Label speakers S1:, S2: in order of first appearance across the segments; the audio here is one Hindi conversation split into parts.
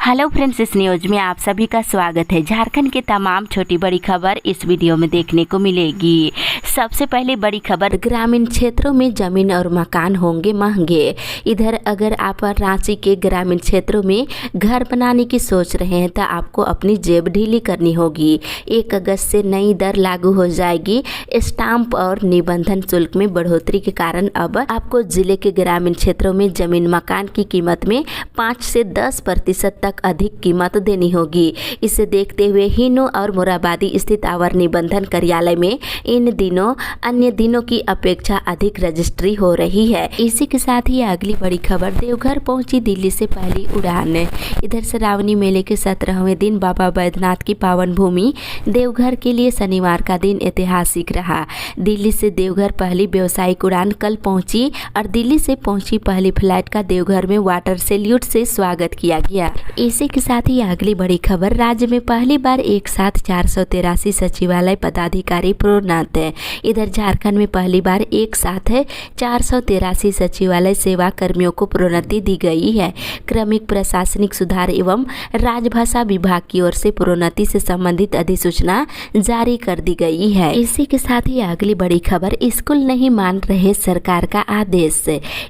S1: हेलो फ्रेंड्स, इस न्यूज में आप सभी का स्वागत है। झारखंड की तमाम छोटी बड़ी खबर इस वीडियो में देखने को मिलेगी। सबसे पहले बड़ी खबर, ग्रामीण क्षेत्रों में जमीन और मकान होंगे महंगे। इधर अगर आप रांची के ग्रामीण क्षेत्रों में घर बनाने की सोच रहे हैं तो आपको अपनी जेब ढीली करनी होगी। 1 अगस्त से नई दर लागू हो जाएगी। स्टाम्प और निबंधन शुल्क में बढ़ोतरी के कारण अब आपको जिले के ग्रामीण क्षेत्रों में जमीन मकान की कीमत में 5 से 10% तक अधिक कीमत देनी होगी। इसे देखते हुए हिनो और मोराबादी स्थित आवर निबंधन कार्यालय में इन दिनों अन्य दिनों की अपेक्षा अधिक रजिस्ट्री हो रही है। इसी के साथ ही अगली बड़ी खबर, देवघर पहुंची दिल्ली से पहली उड़ान। इधर श्रावणी मेले के 17वें दिन बाबा बैद्यनाथ की पावन भूमि देवघर के लिए शनिवार का दिन ऐतिहासिक रहा। दिल्ली से देवघर पहली व्यावसायिक उड़ान कल पहुंची और दिल्ली से पहुंची पहली फ्लाइट का देवघर में वाटर सैल्यूट से स्वागत किया गया। इसी के साथ ही अगली बड़ी खबर, राज्य में पहली बार एक साथ 483 सचिवालय पदाधिकारी प्रोन्नत। इधर झारखंड में पहली बार एक साथ 483 सचिवालय सेवा कर्मियों को प्रोन्नति दी गई है। क्रमिक प्रशासनिक सुधार एवं राजभाषा विभाग की ओर से प्रोन्नति से संबंधित अधिसूचना जारी कर दी गई है। इसी के साथ ही अगली बड़ी खबर, स्कूल नहीं मान रहे सरकार का आदेश।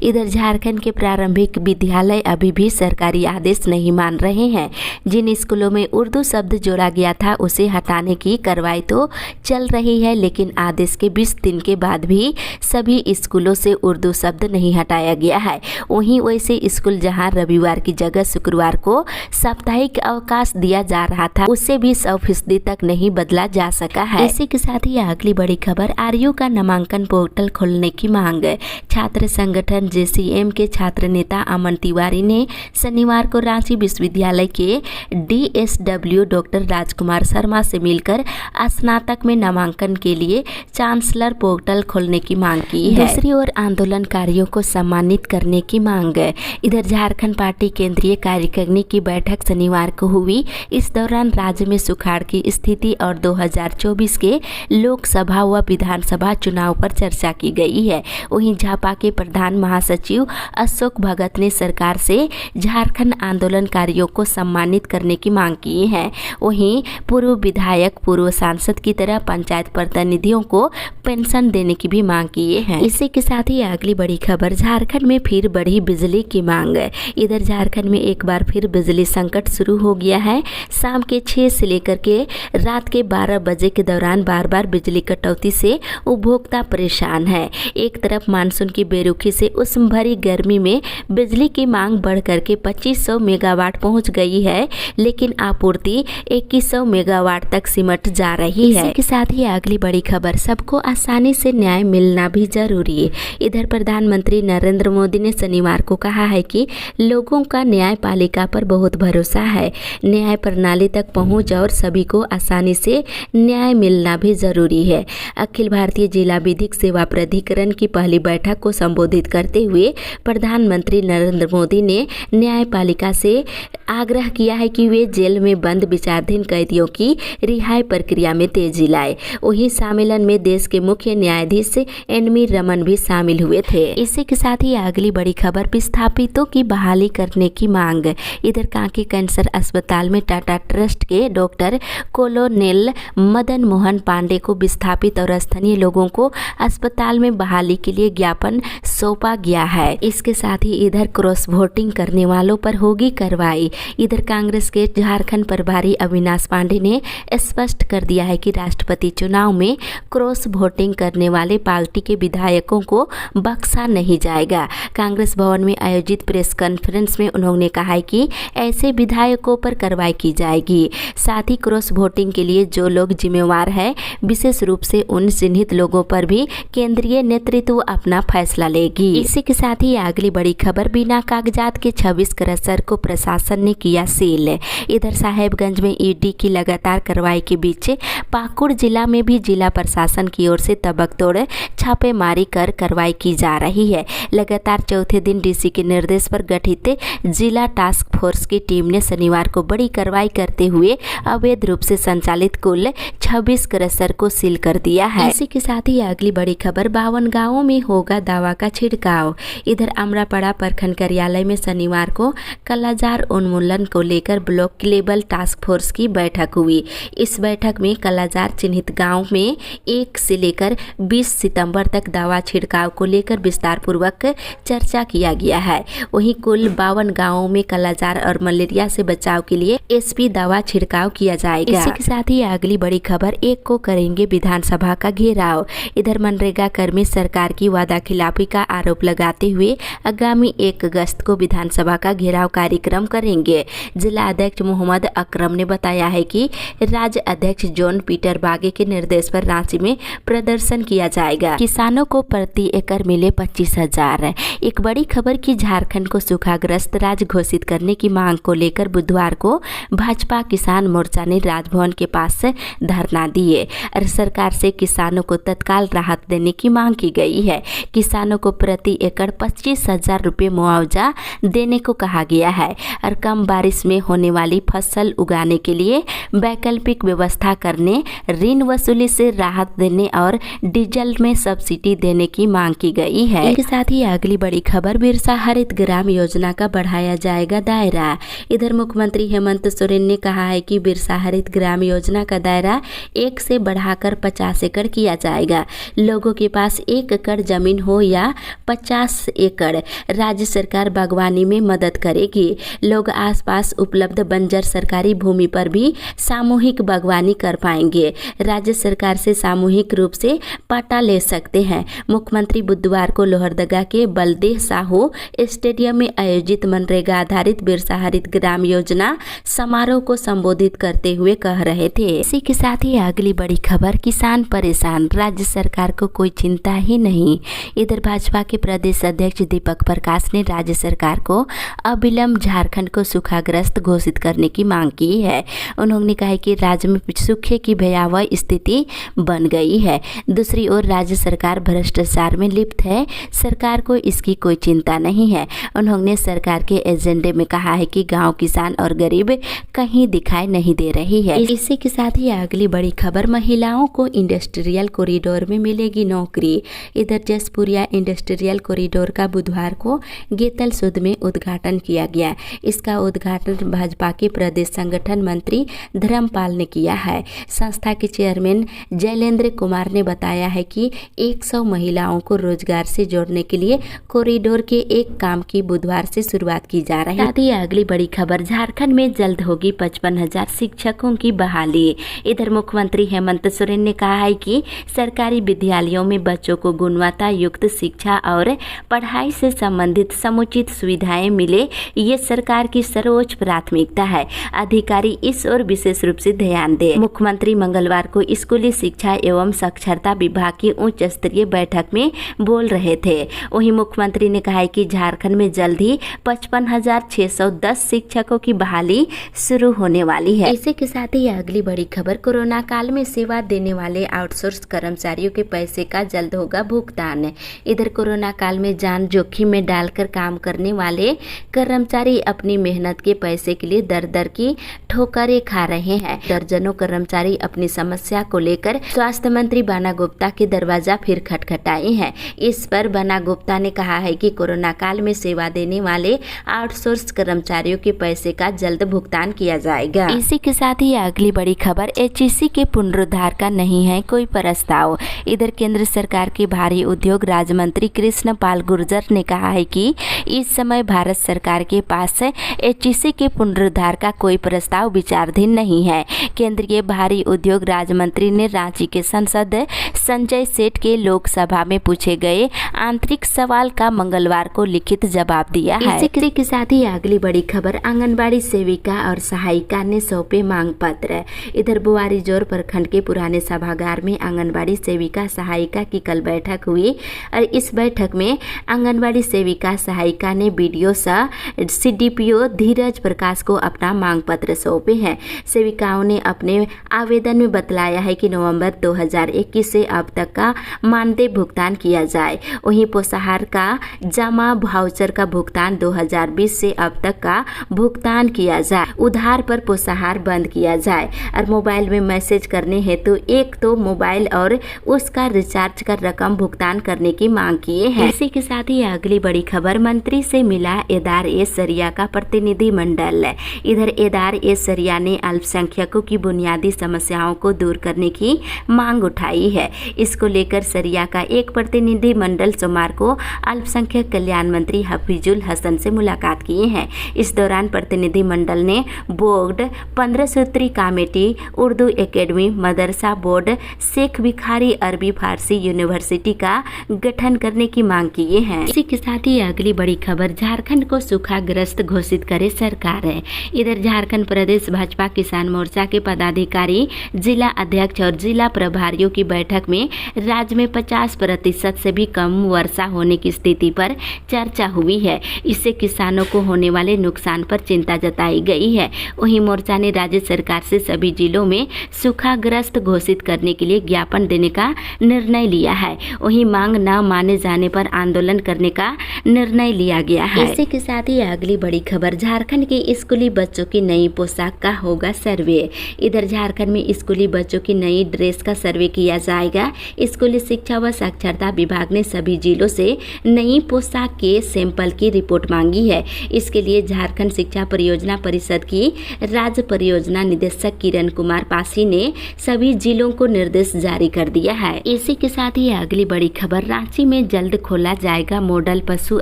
S1: इधर झारखंड के प्रारंभिक विद्यालय अभी भी सरकारी आदेश नहीं मान रहे हैं। जिन स्कूलों में उर्दू शब्द जोड़ा गया था उसे हटाने की कार्रवाई तो चल रही है, लेकिन आदेश के 20 दिन के बाद भी सभी स्कूलों से उर्दू शब्द नहीं हटाया गया है। वहीं वैसे स्कूल जहां रविवार की जगह शुक्रवार को साप्ताहिक अवकाश दिया जा रहा था, उससे भी 100% तक नहीं बदला जा सका है। इसी के साथ ही अगली बड़ी खबर, आरयू का नामांकन पोर्टल खोलने की मांग। छात्र संगठन JCM के छात्र नेता अमन तिवारी ने शनिवार को रांची विश्वविद्यालय के DSW डॉक्टर राजकुमार शर्मा से मिलकर स्नातक में नामांकन के लिए चांसलर पोर्टल खोलने की मांग की है। दूसरी ओर आंदोलनकारियों को सम्मानित करने की मांग। इधर झारखंड पार्टी केंद्रीय कार्यकारिणी की बैठक शनिवार को हुई। इस दौरान राज्य में सुखाड़ की स्थिति और 2024 के लोकसभा व विधानसभा चुनाव पर चर्चा की गई है। वहीं झापा के प्रधान महासचिव अशोक भगत ने सरकार से झारखंड आंदोलनकारियों को सम्मानित करने की मांग की है। वहीं पूर्व विधायक, पूर्व सांसद की तरह पंचायत प्रतिनिधियों को पेंशन देने की भी मांग की है। इसी के साथ ही अगली बड़ी खबर, झारखंड में फिर बढ़ी बिजली की मांग। इधर झारखंड में एक बार फिर बिजली संकट शुरू हो गया है। शाम के 6 से लेकर के रात के 12 बजे के दौरान बार बार बिजली कटौती से उपभोक्ता परेशान है। एक तरफ मानसून की बेरुखी से उष्ण भरी गर्मी में बिजली की मांग बढ़ करके 2500 मेगावाट पहुंच गई है, लेकिन आपूर्ति 2100 मेगावाट तक सिमट जा रही है। इसी के साथ ही अगली बड़ी खबर, सबको आसानी से न्याय मिलना भी जरूरी है। इधर प्रधानमंत्री नरेंद्र मोदी ने शनिवार को कहा है कि लोगों का न्यायपालिका पर बहुत भरोसा है। न्याय प्रणाली तक पहुंच और सभी को आसानी से न्याय मिलना भी जरूरी है। अखिल भारतीय जिला विधिक सेवा प्राधिकरण की पहली बैठक को संबोधित करते हुए प्रधानमंत्री नरेंद्र मोदी ने न्यायपालिका से आग्रह किया है कि वे जेल में बंद विचाराधीन कैदियों की रिहाई प्रक्रिया में तेजी लाए। वहीं सम्मेलन में देश के मुख्य न्यायाधीश NV रमन भी शामिल हुए थे। इसी के साथ ही अगली बड़ी खबर, विस्थापितों की बहाली करने की मांग। इधर कांके कैंसर अस्पताल में टाटा ट्रस्ट के डॉक्टर कोलोनेल मदन मोहन पांडे को विस्थापित और स्थानीय लोगों को अस्पताल में बहाली के लिए ज्ञापन सौंपा गया है। इसके साथ ही इधर क्रॉस वोटिंग करने वालों पर होगी कार्रवाई। इधर कांग्रेस के झारखंड प्रभारी अविनाश पांडे ने स्पष्ट कर दिया है कि राष्ट्रपति चुनाव में क्रॉस वोटिंग करने वाले पार्टी के विधायकों को बख्शा नहीं जाएगा। कांग्रेस भवन में आयोजित प्रेस कॉन्फ्रेंस में उन्होंने कहा है कि ऐसे विधायकों पर कार्रवाई की जाएगी। साथ ही क्रॉस वोटिंग के लिए जो लोग जिम्मेवार है, विशेष रूप से उन चिन्हित लोगों पर भी केंद्रीय नेतृत्व अपना फैसला लेगी। इसी के साथ ही अगली बड़ी खबर, बिना कागजात के 26 क्रशर को प्रशासन ने किया सील। इधर साहेबगंज में ED की लगातार कार्रवाई के बीच पाकुड़ जिला में भी जिला प्रशासन की ओर से तबकतोड़ छापेमारी कर कार्रवाई की जा रही है। लगातार चौथे दिन DC के निर्देश पर गठित जिला टास्क फोर्स की टीम ने शनिवार को बड़ी कार्रवाई करते हुए अवैध रूप से संचालित कुल 26 क्रशर को सील कर दिया है। इसी के साथ ही अगली बड़ी खबर, 52 गाँवों में होगा दवा का छिड़काव। इधर अमरापड़ा प्रखंड कार्यालय में शनिवार को कालाजार उन्मूलन उन्मूलन को लेकर ब्लॉक लेवल टास्क फोर्स की बैठक हुई। इस बैठक में कालाजार चिन्हित गांव में 1 से लेकर 20 सितंबर तक दवा छिड़काव को लेकर विस्तार पूर्वक चर्चा किया गया है। वहीं कुल 52 गाँवों में कालाजार और मलेरिया से बचाव के लिए एसपी दवा छिड़काव किया जाएगा। इसी के साथ ही अगली बड़ी खबर, 1 को करेंगे विधानसभा का घेराव। इधर मनरेगा कर्मी सरकार की वादा खिलाफी का आरोप लगाते हुए आगामी 1 अगस्त को विधानसभा का घेराव कार्यक्रम करेंगे। जिला अध्यक्ष मोहम्मद अकरम ने बताया है कि राज्य अध्यक्ष जॉन पीटर बागे के निर्देश पर रांची में प्रदर्शन किया जाएगा। किसानों को प्रति एकड़ मिले 25,000। एक बड़ी खबर की झारखंड को सूखाग्रस्त राज्य घोषित करने की मांग को लेकर बुधवार को भाजपा किसान मोर्चा ने राजभवन के पास धरना दिए और सरकार से किसानों को तत्काल राहत देने की मांग की गई है। किसानों को प्रति एकड़ 25,000 रुपये मुआवजा देने को कहा गया है और कम बारिश में होने वाली फसल उगाने के लिए वैकल्पिक व्यवस्था करने, ऋण वसूली से राहत देने और डीजल में सब्सिडी देने की मांग की गई है। इसके साथ ही अगली बड़ी खबर, बिरसा हरित ग्राम योजना का बढ़ाया जाएगा दायरा। इधर मुख्यमंत्री हेमंत सोरेन ने कहा है कि बिरसा हरित ग्राम योजना का दायरा 1 से बढ़ाकर 50 एकड़ किया जाएगा। लोगों के पास 1 एकड़ जमीन हो या 50 एकड़, राज्य सरकार बागवानी में मदद करेगी। लोग आसपास उपलब्ध बंजर सरकारी भूमि पर भी सामूहिक बागवानी कर पाएंगे। राज्य सरकार से सामूहिक रूप से पट्टा ले सकते हैं। मुख्यमंत्री बुधवार को लोहरदगा के बलदेव साहू स्टेडियम में आयोजित मनरेगा आधारित बिरसा हरित ग्राम योजना समारोह को संबोधित करते हुए कह रहे थे। इसी के साथ ही अगली बड़ी खबर, किसान परेशान, राज्य सरकार को कोई चिंता ही नहीं। इधर भाजपा के प्रदेश अध्यक्ष दीपक प्रकाश ने राज्य सरकार को अविलंब झारखंड को सूखाग्रस्त घोषित करने की मांग की है। उन्होंने कहा कि राज्य में सूखे की भयावह स्थिति बन गई है। दूसरी ओर राज्य सरकार भ्रष्टाचार में लिप्त है। सरकार को इसकी कोई चिंता नहीं है। उन्होंने सरकार के एजेंडे में कहा है कि गांव, किसान और गरीब कहीं दिखाई नहीं दे रही है। इसी के साथ ही अगली बड़ी खबर, महिलाओं को इंडस्ट्रियल कॉरिडोर में मिलेगी नौकरी। इधर जसपुरिया इंडस्ट्रियल कॉरिडोर का बुधवार को गेतल सूद में उद्घाटन किया गया। इसका उद्घाटन भाजपा के प्रदेश संगठन मंत्री धर्मपाल ने किया है। संस्था के चेयरमैन जैलेंद्र कुमार ने बताया है कि 100 महिलाओं को रोजगार से जोड़ने के लिए कॉरिडोर के एक काम की बुधवार से शुरुआत की जा रही है। साथ ही अगली बड़ी खबर, झारखंड में जल्द होगी 55,000 शिक्षकों की बहाली। इधर मुख्यमंत्री हेमंत सोरेन ने कहा है कि सरकारी विद्यालयों में बच्चों को गुणवत्ता युक्त शिक्षा और पढ़ाई से संबंधित समुचित सुविधाएं मिले, ये सरकार की सर्वोच्च प्राथमिकता है। अधिकारी इस ओर विशेष रूप से ध्यान दें। मुख्यमंत्री मंगलवार को स्कूली शिक्षा एवं साक्षरता विभाग की उच्च स्तरीय बैठक में बोल रहे थे। वहीं मुख्यमंत्री ने कहा है कि झारखंड में जल्द ही 55,610 शिक्षकों की बहाली शुरू होने वाली है। इसी के साथ ही अगली बड़ी खबर, कोरोना काल में सेवा देने वाले आउटसोर्स कर्मचारियों के पैसे का जल्द होगा भुगतान। इधर कोरोना काल में जान जोखिम में डालकर काम करने वाले कर्मचारी अपनी मेहनत के पैसे के लिए दर दर की ठोकरें खा रहे हैं। दर्जनों कर्मचारी अपनी समस्या को लेकर स्वास्थ्य मंत्री बन्ना गुप्ता के दरवाजा फिर खटखटाए हैं। इस पर बन्ना गुप्ता ने कहा है कि कोरोना काल में सेवा देने वाले आउटसोर्स कर्मचारियों के पैसे का जल्द भुगतान किया जाएगा। इसी के साथ ही अगली बड़ी खबर, एचईसी के पुनरुद्धार का नहीं है कोई प्रस्ताव। इधर केंद्र सरकार के भारी उद्योग राज्य मंत्री कृष्ण पाल गुर्जर ने कहा है कि इस समय भारत सरकार के पास एचईसी के पुनरुद्धार का कोई प्रस्ताव विचाराधीन नहीं है। केंद्रीय भारी उद्योग राज्य मंत्री ने रांची के सांसद संजय सेठ के लोकसभा में पूछे गए आंतरिक सवाल का मंगलवार को लिखित जवाब दिया है। इसी के साथ ही अगली बड़ी खबर, आंगनबाड़ी सेविका और सहायिका ने सौंपे मांग पत्र। इधर बुआरीजोर प्रखंड के पुराने सभागार में आंगनबाड़ी सेविका सहायिका की कल बैठक हुई और इस बैठक में आंगनबाड़ी सेविका सहायिका ने बीडीओ सह सीडीपीओ धीरज प्रकाश को अपना मांग पत्र सौंपे हैं। सेविकाओं ने अपने आवेदन में बतलाया है कि नवंबर 2021 से अब तक का मानदेय भुगतान किया जाए। वहीं पोषाहार का जमा वाउचर का भुगतान 2020 से अब तक का भुगतान किया जाए। उधार पर पोषाहार बंद किया जाए और मोबाइल में मैसेज करने हेतु एक तो मोबाइल और उसका रिचार्ज कर रकम भुगतान करने की मांग किए हैं। इसी के साथ ही अगली बड़ी खबर, मंत्री से मिला एदार ए सरिया का प्रतिनिधि प्रतिनिधिमंडल। इधर एदार एस सरिया ने अल्पसंख्यकों की बुनियादी समस्याओं को दूर करने की मांग उठाई है। इसको लेकर सरिया का एक प्रतिनिधिमंडल सोमवार को अल्पसंख्यक कल्याण मंत्री हफीजुल हसन से मुलाकात किए हैं। इस दौरान प्रतिनिधिमंडल ने बोर्ड, 15 सूत्री कमेटी, उर्दू एकेडमी, मदरसा बोर्ड, शेख भिखारी अरबी फारसी यूनिवर्सिटी का गठन करने की मांग की है। इसी के साथ ही अगली बड़ी खबर, झारखंड को सूखाग्रस्त घोषित करे सरकार है। इधर झारखंड प्रदेश भाजपा किसान मोर्चा के पदाधिकारी, जिला अध्यक्ष और जिला प्रभारियों की बैठक में राज्य में 50% से भी कम वर्षा होने की स्थिति पर चर्चा हुई है। इससे किसानों को होने वाले नुकसान पर चिंता जताई गई है। वहीं मोर्चा ने राज्य सरकार से सभी जिलों में सूखाग्रस्त घोषित करने के लिए ज्ञापन देने का निर्णय लिया है। वहीं मांग न माने जाने पर आंदोलन करने का निर्णय लिया गया है। इसी के साथ ही अगली बड़ी खबर, झारखंड के स्कूली बच्चों की नई पोशाक का होगा सर्वे। इधर झारखंड में स्कूली बच्चों की नई ड्रेस का सर्वे किया जाएगा। स्कूली शिक्षा व साक्षरता विभाग ने सभी जिलों से नई पोशाक के सैंपल की रिपोर्ट मांगी है। इसके लिए झारखंड शिक्षा परियोजना परिषद की राज्य परियोजना निदेशक किरण कुमार पासी ने सभी जिलों को निर्देश जारी कर दिया है। इसी के साथ ही अगली बड़ी खबर, रांची में जल्द खोला जाएगा मॉडल पशु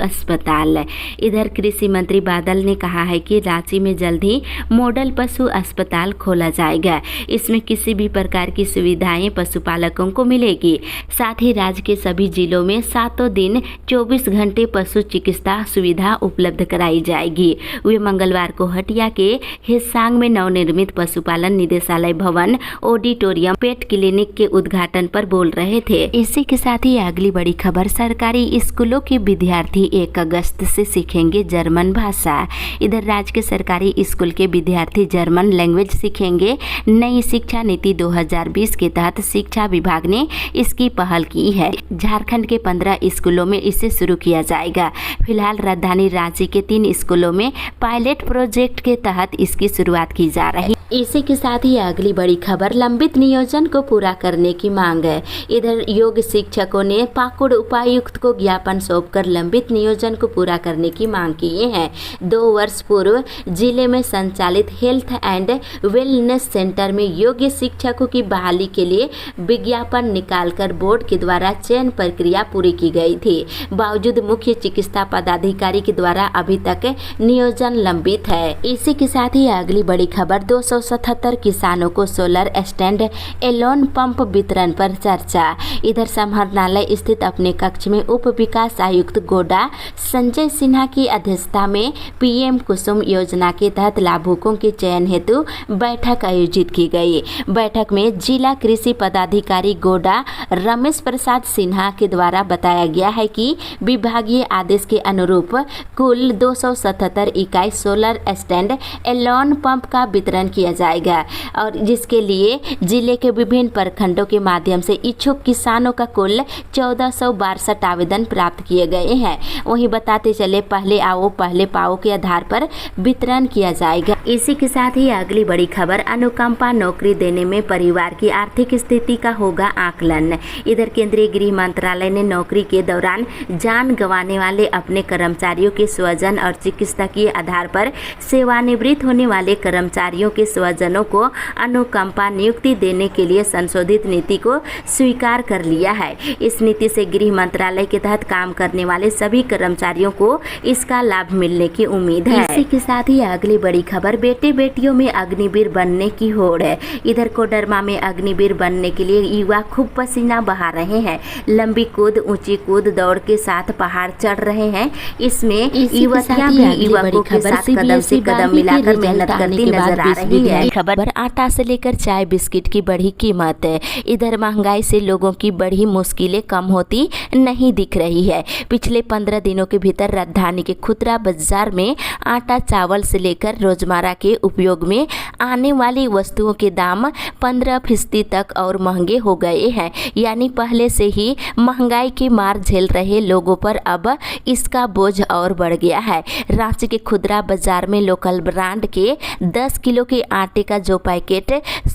S1: अस्पताल। इधर कृषि मंत्री बादल ने कहा है कि रांची में जल्द ही मॉडल पशु अस्पताल खोला जाएगा। इसमें किसी भी प्रकार की सुविधाएं पशुपालकों को मिलेगी। साथ ही राज्य के सभी जिलों में 7 दिन 24 घंटे पशु चिकित्सा सुविधा उपलब्ध कराई जाएगी। वे मंगलवार को हटिया के हिस्सांग में नवनिर्मित पशुपालन निदेशालय भवन, ऑडिटोरियम, पेट क्लिनिक के उद्घाटन पर बोल रहे थे। इसी के साथ ही अगली बड़ी खबर, सरकारी स्कूलों के विद्यार्थी 1 अगस्त से सीखेंगे जर्मन भाषा। इधर राज्य के सरकारी स्कूल के विद्यार्थी जर्मन लैंग्वेज सीखेंगे। नई शिक्षा नीति 2020 के तहत शिक्षा विभाग ने इसकी पहल की है। झारखंड के 15 स्कूलों में इसे शुरू किया जाएगा। फिलहाल राजधानी रांची के 3 स्कूलों में पायलट प्रोजेक्ट के तहत इसकी शुरुआत की जा रही है। इसी के साथ ही अगली बड़ी खबर, लंबित नियोजन को पूरा करने की मांग है। इधर योग शिक्षकों ने पाकुड़ उपायुक्त को ज्ञापन सौंपकर लंबित नियोजन को पूरा करने की मांग की है। 2 वर्ष पूर्व जिले में संचालित हेल्थ एंड वेलनेस सेंटर में योग्य शिक्षकों की बहाली के लिए विज्ञापन निकालकर बोर्ड के द्वारा चयन प्रक्रिया पूरी की गई थी। बावजूद मुख्य चिकित्सा पदाधिकारी के द्वारा अभी तक नियोजन लंबित है। इसी के साथ ही अगली बड़ी खबर, 277 किसानों को सोलर स्टैंड एलोन पंप वितरण पर चर्चा। इधर समाहरणालय स्थित अपने कक्ष में उप विकास आयुक्त गोडा संजय सिन्हा की अध्यक्षता में पीएम कुसुम योजना के तहत लाभुकों के चयन हेतु बैठक आयोजित की गई। बैठक में जिला कृषि पदाधिकारी गोडा रमेश प्रसाद सिन्हा के द्वारा बताया गया है कि विभागीय आदेश के अनुरूप कुल 277 इकाई सोलर स्टैंड एलोन पंप का वितरण किया जाएगा और जिसके लिए जिले के विभिन्न प्रखंडों के माध्यम से इच्छुक किसानों का कुल 1462 आवेदन प्राप्त किए गए हैं। वहीं बताते चले, पहले आओ पहले पाओ के आधार पर वितरण किया जाएगा। इसी के साथ ही अगली बड़ी खबर, अनुकंपा नौकरी देने में परिवार की आर्थिक स्थिति का होगा आकलन। इधर केंद्रीय गृह मंत्रालय ने नौकरी के दौरान जान गंवाने वाले अपने कर्मचारियों के स्वजन और चिकित्सकीय आधार पर सेवानिवृत्त होने वाले कर्मचारियों के स्वजनों को अनुकंपा नियुक्ति देने के लिए संशोधित नीति को स्वीकार कर लिया है। इस नीति से गृह मंत्रालय के तहत काम करने वाले सभी कर्मचारियों को इसका लाभ मिलने की उम्मीद है। इसी के साथ ही अगली बड़ी खबर, बेटे बेटियों में अग्निवीर बनने की होड़ है। इधर कोडरमा में अग्निवीर बनने के लिए युवा खूब पसीना बहा रहे हैं। लंबी कूद, ऊंची कूद, दौड़ के साथ पहाड़ चढ़ रहे हैं। इसमें युवतियां भी युवकों के साथ कदम से कदम मिलाकर मेहनत करती नजर आ रही है। खबर, आटा से लेकर चाय बिस्किट की बढ़ी कीमत। इधर महंगाई से लोगों की बढ़ी मुश्किलें कम होती नहीं दिख रही है। पिछले 15 दिनों के भीतर राजधानी के खुदरा बाजार में आटा, चावल से लेकर रोजमर्रा के उपयोग में आने वाली वस्तुओं के दाम 15% तक और महंगे हो गए हैं। यानी पहले से ही महंगाई की मार झेल रहे लोगों पर अब इसका बोझ और बढ़ गया है। रांची के खुदरा बाजार में लोकल ब्रांड के 10 किलो के आटे का जो पैकेट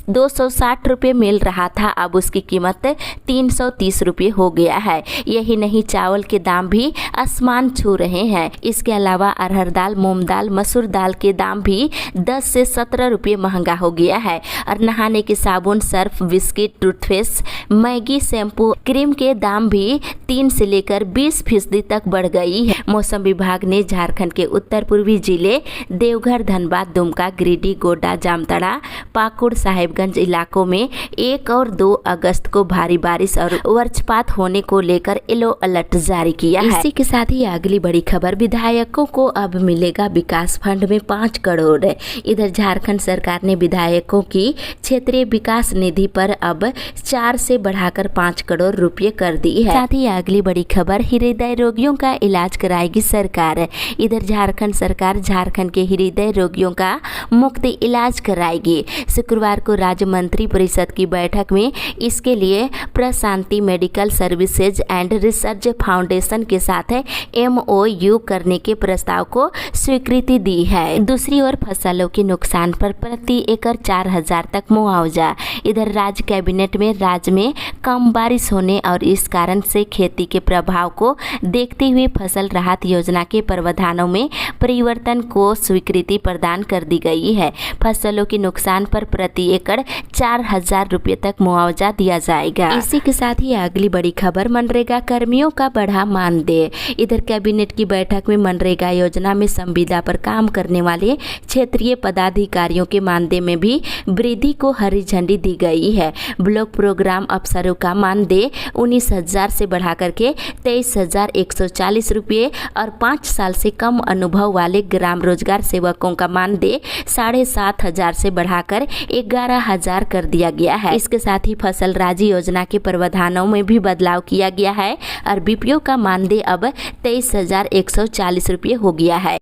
S1: 260 रुपये मिल रहा था, अब उसकी कीमत 330 रुपये हो गया है। यही नहीं, चावल के दाम भी आसमान छू रहे हैं। इसके अलावा अरहर दाल, मूंग दाल, मसूर दाल के दाम भी 10 से 17 रुपये महंगा हो गया है। और नहाने के साबुन, Surf, biscuit, toothpaste, Maggi, shampoo, cream के दाम भी 3 से लेकर 20% तक बढ़ गई है। मौसम विभाग ने झारखंड के उत्तर पूर्वी जिले देवघर, धनबाद, दुमका, गिरिडीह, गोड्डा, जामताड़ा, पाकुड़, साहेबगंज इलाकों में 1 और 2 अगस्त को भारी बारिश और वज्रपात होने को लेकर येलो अलर्ट जारी किया है। इसी के साथ ही अगली बड़ी खबर, विधायकों को अब मिलेगा विकास फंड में 5 करोड़। इधर झारखंड सरकार ने विधायकों की क्षेत्रीय विकास निधि पर अब 4 से बढ़ाकर 5 करोड़ रुपये कर दी है। साथ ही अगली बड़ी खबर, हृदय रोगियों का इलाज कराएगी सरकार। इधर झारखंड सरकार झारखंड के हृदय रोगियों का मुफ्त इलाज कराएगी। शुक्रवार को राज्य मंत्री परिषद की बैठक में इसके लिए Prashanti medical services and research foundation के साथ MOU करने के प्रस्ताव को स्वीकृति दी है। दूसरी ओर फसलों के नुकसान पर प्रति एकड़ 4,000 तक मुआवजा। इधर राज्य कैबिनेट में राज्य में कम बारिश होने और इस कारण से खेती के प्रभाव को देखते हुए फसल राहत योजना के प्रावधानों में परिवर्तन को स्वीकृति प्रदान कर दी गई है। फसलों के नुकसान पर प्रति एकड़ 4,000 रुपये तक मुआवजा दिया जाएगा। इसी के साथ ही अगली बड़ी खबर, मनरेगा कर्मियों का बढ़ा मानदेय। इधर कैबिनेट की बैठक में मनरेगा योजना में संविदा पर काम करने वाले क्षेत्रीय पदाधिकारियों के मानदेय में भी वृद्धि को हरी झंडी दी गई है। ब्लॉक प्रोग्राम अफसरों का मानदेय 19,000 से बढ़ाकर के 23,140 रुपये और 5 साल से कम अनुभव वाले ग्राम रोजगार सेवकों का मानदेय 7,500 से बढ़ाकर 11,000 कर दिया गया है। इसके साथ ही फसल राजी योजना के प्रावधानों में भी बदलाव किया गया है और BPO का मानदेय अब 23,140 रुपये हो गया है।